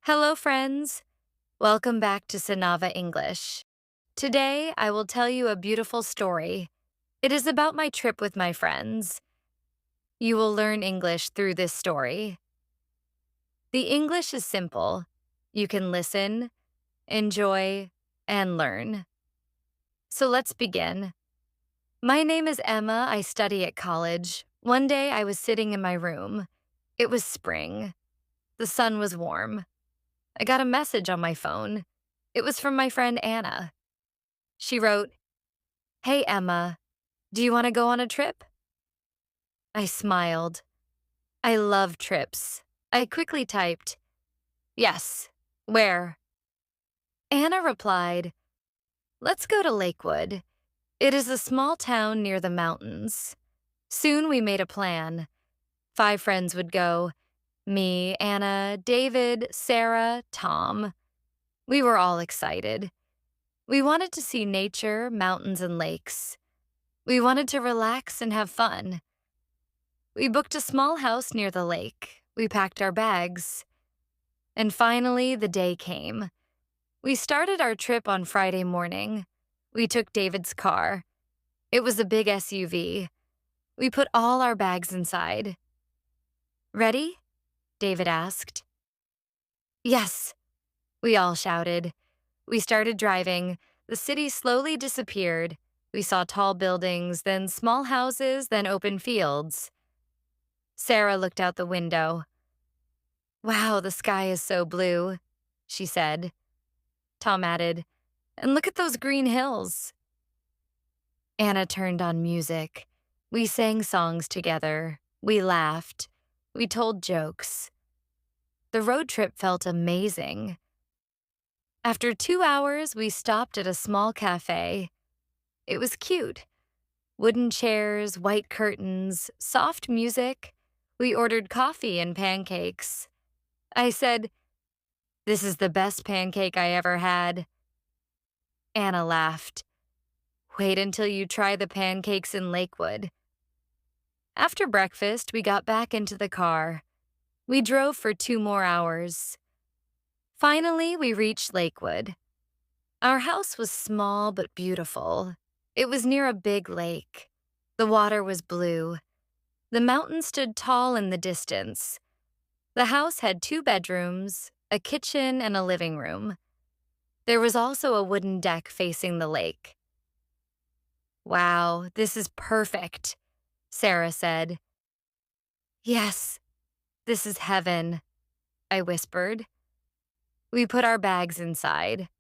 Hello, friends. Welcome back to Sanava English. Today, I will tell you a beautiful story. It is about my trip with my friends. You will learn English through this story. The English is simple. You can listen, enjoy, and learn. So let's begin. My name is Emma. I study at college. One day, I was sitting in my room. It was spring. The sun was warm. I got a message on my phone. It was from my friend Anna. She wrote, "Hey Emma, do you want to go on a trip?" I smiled. I love trips. I quickly typed, "Yes. Where?" Anna replied, "Let's go to Lakewood. It is a small town near the mountains." Soon we made a plan. 5 friends would go: me, Anna, David, Sarah, Tom. We were all excited. We wanted to see nature, mountains, and lakes. We wanted to relax and have fun. We booked a small house near the lake. We packed our bags. And finally, the day came. We started our trip on Friday morning. We took David's car. It was a big SUV. We put all our bags inside. "Ready?" David asked. "Yes," we all shouted. We started driving. The city slowly disappeared. We saw tall buildings, then small houses, then open fields. Sarah looked out the window. "Wow, the sky is so blue," she said. Tom added, "And look at those green hills." Anna turned on music. We sang songs together. We laughed. We told jokes. The road trip felt amazing. After 2 hours, we stopped at a small cafe. It was cute. Wooden chairs, white curtains, soft music. We ordered coffee and pancakes. I said, "This is the best pancake I ever had." Anna laughed. "Wait until you try the pancakes in Lakewood." After breakfast, we got back into the car. We drove for 2 more hours. Finally, we reached Lakewood. Our house was small but beautiful. It was near a big lake. The water was blue. The mountain stood tall in the distance. The house had 2 bedrooms, a kitchen, and a living room. There was also a wooden deck facing the lake. "Wow, this is perfect," Sarah said. "Yes, this is heaven," I whispered. We put our bags inside.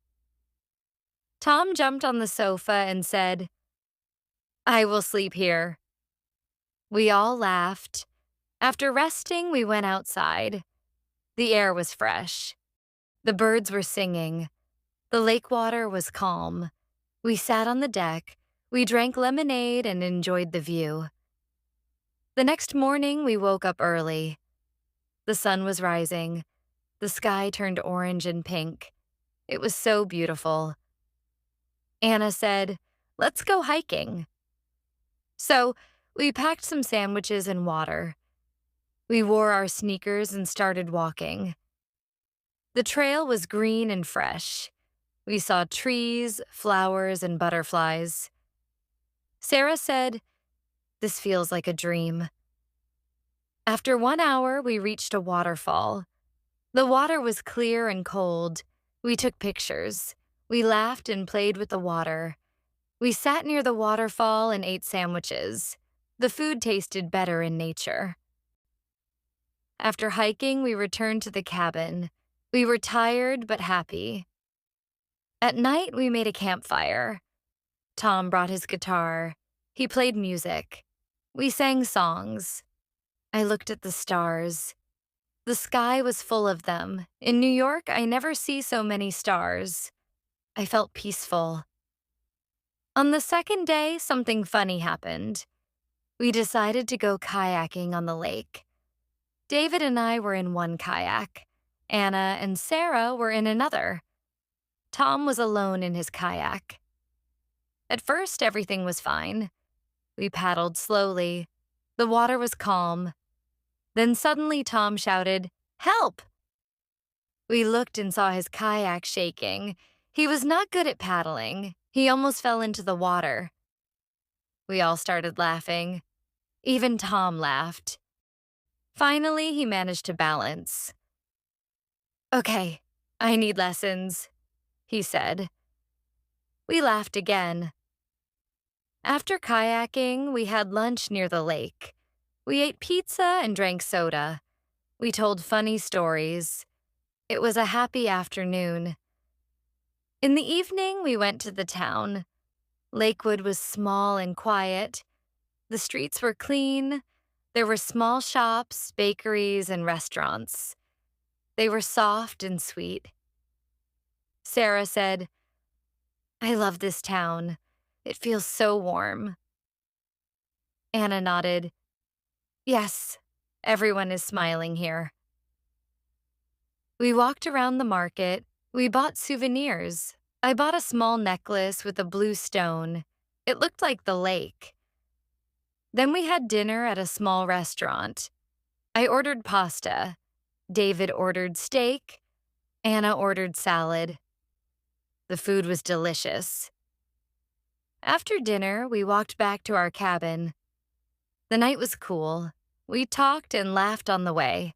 Tom jumped on the sofa and said, "I will sleep here." We all laughed. After resting, we went outside. The air was fresh. The birds were singing. The lake water was calm. We sat on the deck. We drank lemonade and enjoyed the view. The next morning, we woke up early. The sun was rising. The sky turned orange and pink. It was so beautiful. Anna said, "Let's go hiking." So we packed some sandwiches and water. We wore our sneakers and started walking. The trail was green and fresh. We saw trees, flowers, and butterflies. Sarah said, "This feels like a dream." After 1 hour, we reached a waterfall. The water was clear and cold. We took pictures. We laughed and played with the water. We sat near the waterfall and ate sandwiches. The food tasted better in nature. After hiking, we returned to the cabin. We were tired but happy. At night, we made a campfire. Tom brought his guitar. He played music. We sang songs. I looked at the stars. The sky was full of them. In New York, I never see so many stars. I felt peaceful. On the second day, something funny happened. We decided to go kayaking on the lake. David and I were in one kayak. Anna and Sarah were in another. Tom was alone in his kayak. At first, everything was fine. We paddled slowly. The water was calm. Then suddenly Tom shouted, "Help!" We looked and saw his kayak shaking. He was not good at paddling. He almost fell into the water. We all started laughing. Even Tom laughed. Finally, he managed to balance. "Okay, I need lessons," he said. We laughed again. After kayaking, we had lunch near the lake. We ate pizza and drank soda. We told funny stories. It was a happy afternoon. In the evening, we went to the town. Lakewood was small and quiet. The streets were clean. There were small shops, bakeries, and restaurants. They were soft and sweet. Sarah said, "I love this town. It feels so warm." Anna nodded. "Yes, everyone is smiling here." We walked around the market. We bought souvenirs. I bought a small necklace with a blue stone. It looked like the lake. Then we had dinner at a small restaurant. I ordered pasta. David ordered steak. Anna ordered salad. The food was delicious. After dinner, we walked back to our cabin. The night was cool. We talked and laughed on the way.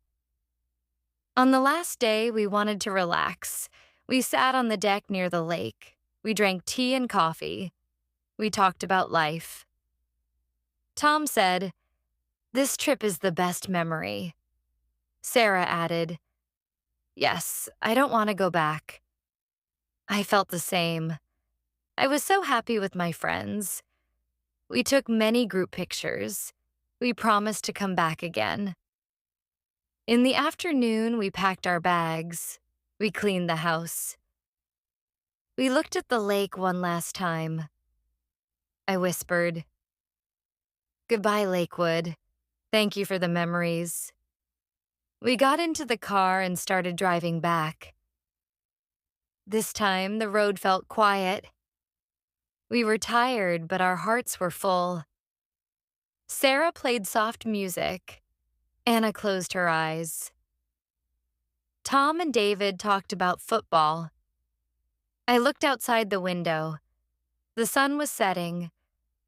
On the last day, we wanted to relax. We sat on the deck near the lake. We drank tea and coffee. We talked about life. Tom said, "This trip is the best memory." Sarah added, "Yes, I don't want to go back." I felt the same. I was so happy with my friends. We took many group pictures. We promised to come back again. In the afternoon, we packed our bags. We cleaned the house. We looked at the lake one last time. I whispered, "Goodbye, Lakewood. Thank you for the memories." We got into the car and started driving back. This time, the road felt quiet. We were tired, but our hearts were full. Sarah played soft music. Anna closed her eyes. Tom and David talked about football. I looked outside the window. The sun was setting.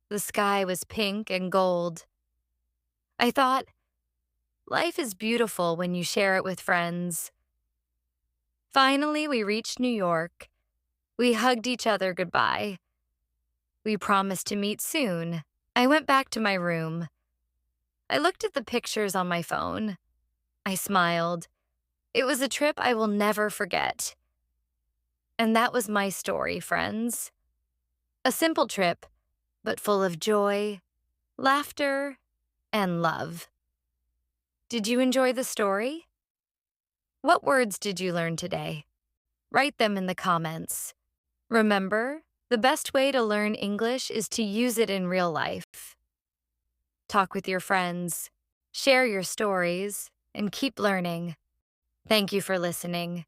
The sky was pink and gold. I thought, life is beautiful when you share it with friends. Finally, we reached New York. We hugged each other goodbye. We promised to meet soon. I went back to my room. I looked at the pictures on my phone. I smiled. It was a trip I will never forget. And that was my story, friends. A simple trip, but full of joy, laughter, and love. Did you enjoy the story? What words did you learn today? Write them in the comments. Remember, the best way to learn English is to use it in real life. Talk with your friends, share your stories, and keep learning. Thank you for listening.